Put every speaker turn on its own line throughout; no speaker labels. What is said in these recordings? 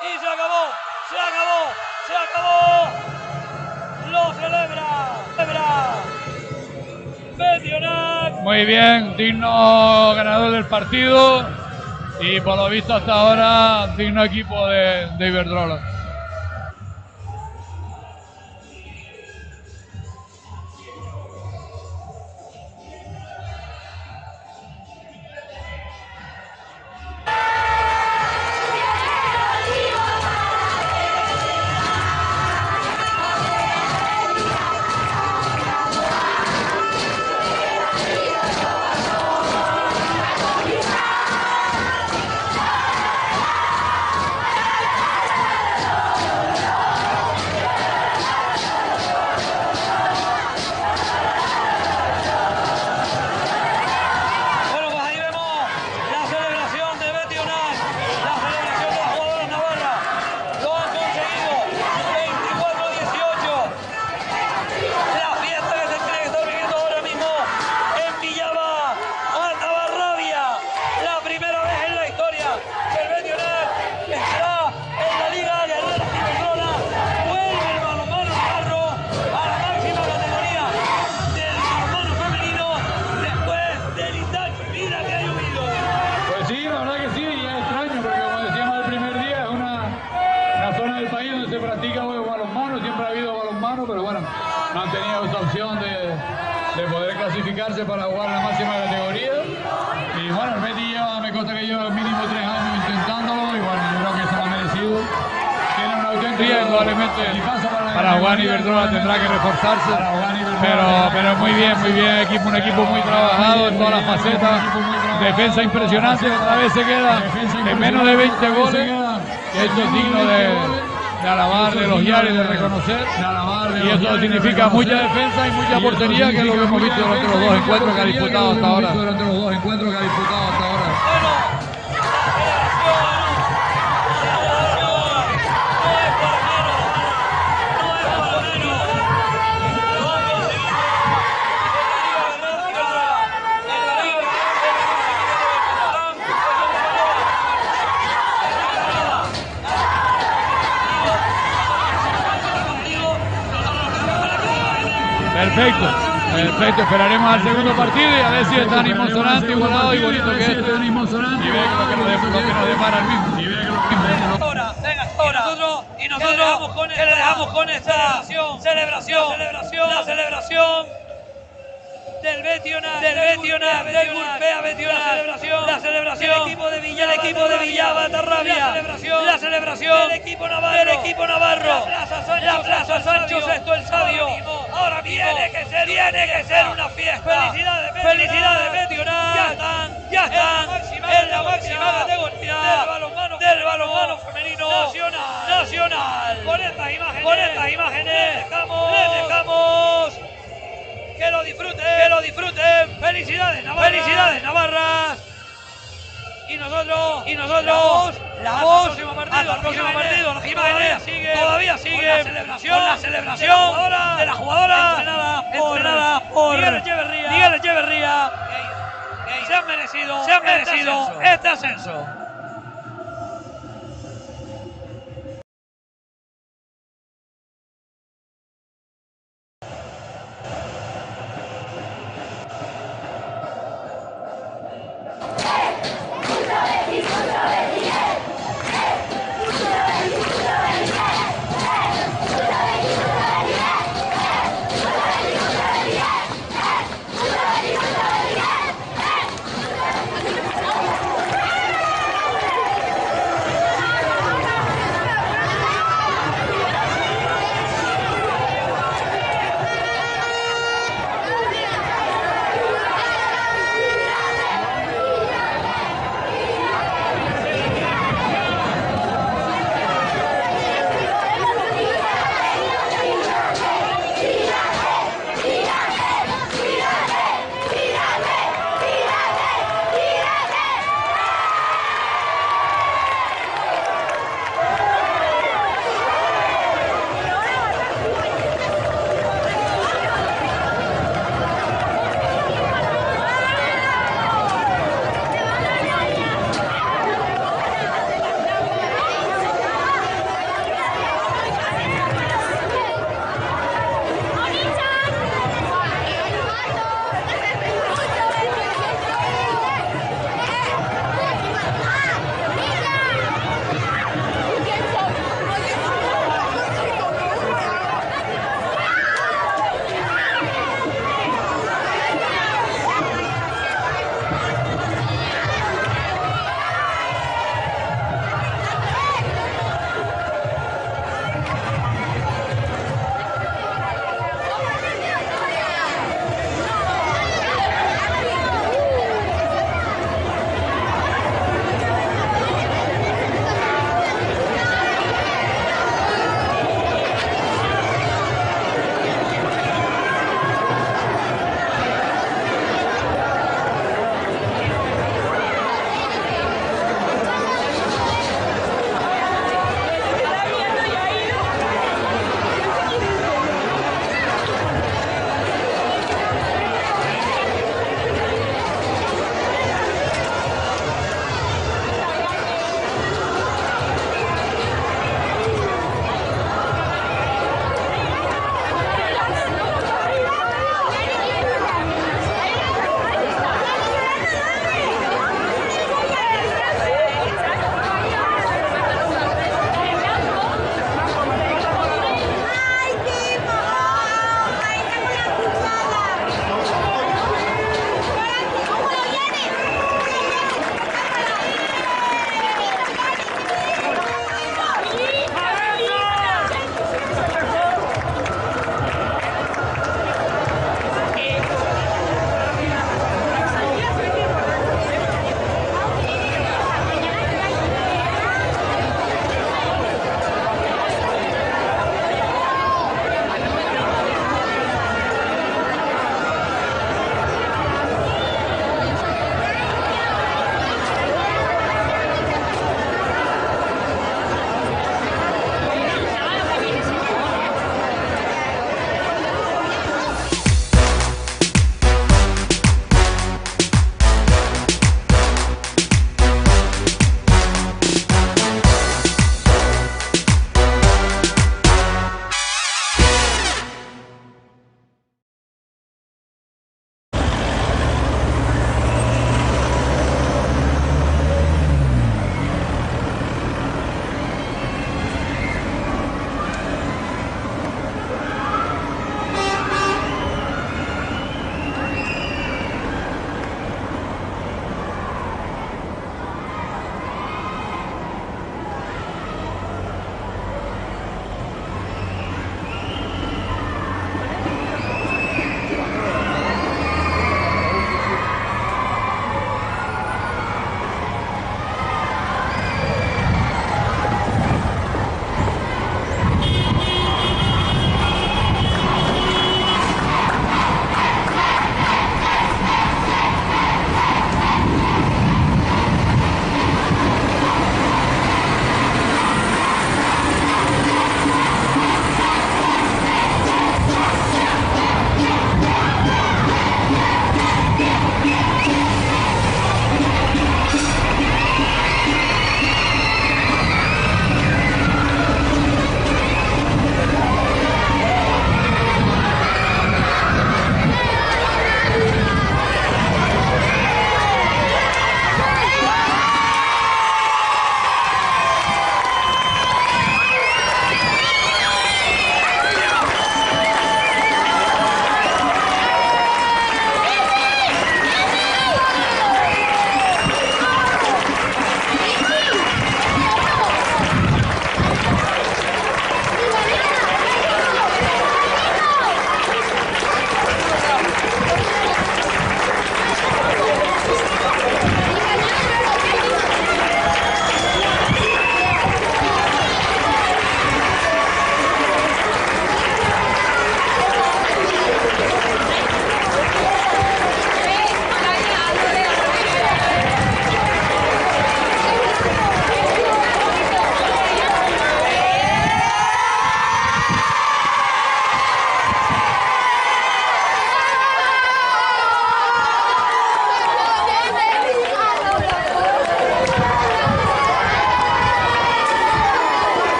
Y se acabó, se acabó, se acabó. Lo celebra, Betionac.
Muy bien, digno ganador del partido y por lo visto hasta ahora digno equipo de Iberdrola. No han tenido esa opción de poder clasificarse para jugar la máxima categoría. Y bueno, el Betis me consta que lleva mínimo 3 años intentándolo y bueno, yo creo que se lo ha merecido. Tiene una auténtica, indudablemente para jugar Iberdrola tendrá que reforzarse, pero muy bien, un equipo muy trabajado en todas las facetas, defensa impresionante, otra vez se queda en menos de 20 goles, y eso es digno de alabar, de elogiar y de reconocer, y eso significa mucha defensa y mucha portería, que es lo que hemos visto durante los dos encuentros que ha disputado hasta ahora. Perfecto, esperaremos al segundo partido y a ver si es tan emocionante, igualado y bonito que este. Y ver lo que nos depara el mismo.
Ahora, y nosotros le dejamos con esta celebración del Betionac, del Gulpea Betionac, la celebración del equipo de Villaba Tarrabia, la celebración del equipo Navarro, la Plaza Sancho Sexto el Sabio. Ahora tiene que ser una fiesta. Felicidades Betionac, ya están en la máxima categoría del balonmano femenino nacional. Con estas imágenes les dejamos. Que lo disfruten. Felicidades Navarras. Y nosotros la voz hasta el próximo partido. Las imágenes todavía siguen con la celebración de la jugadora entrenada por Miguel Echeverría. Se han merecido este ascenso.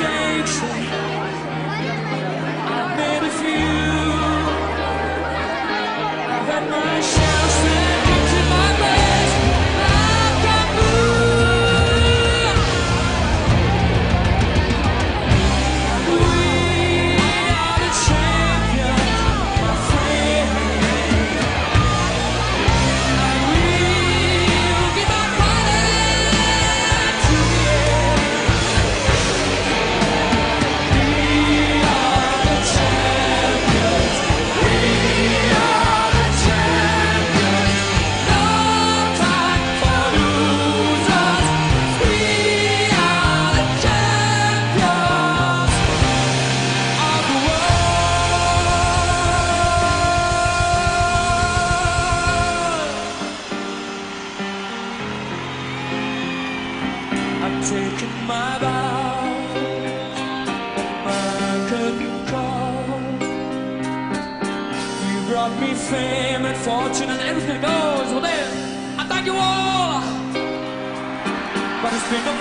mistakes. I've made a few. I've had my share of standing to my place. I've got moved. We are the champions, my friend. I will give my fight to the end. We are the champions. We are the champions. No time for losers. We are the champions of the world. I've taken my vow, my curtain call. You brought me fame and fortune and everything that goes. Well then, I thank you all. But it's been a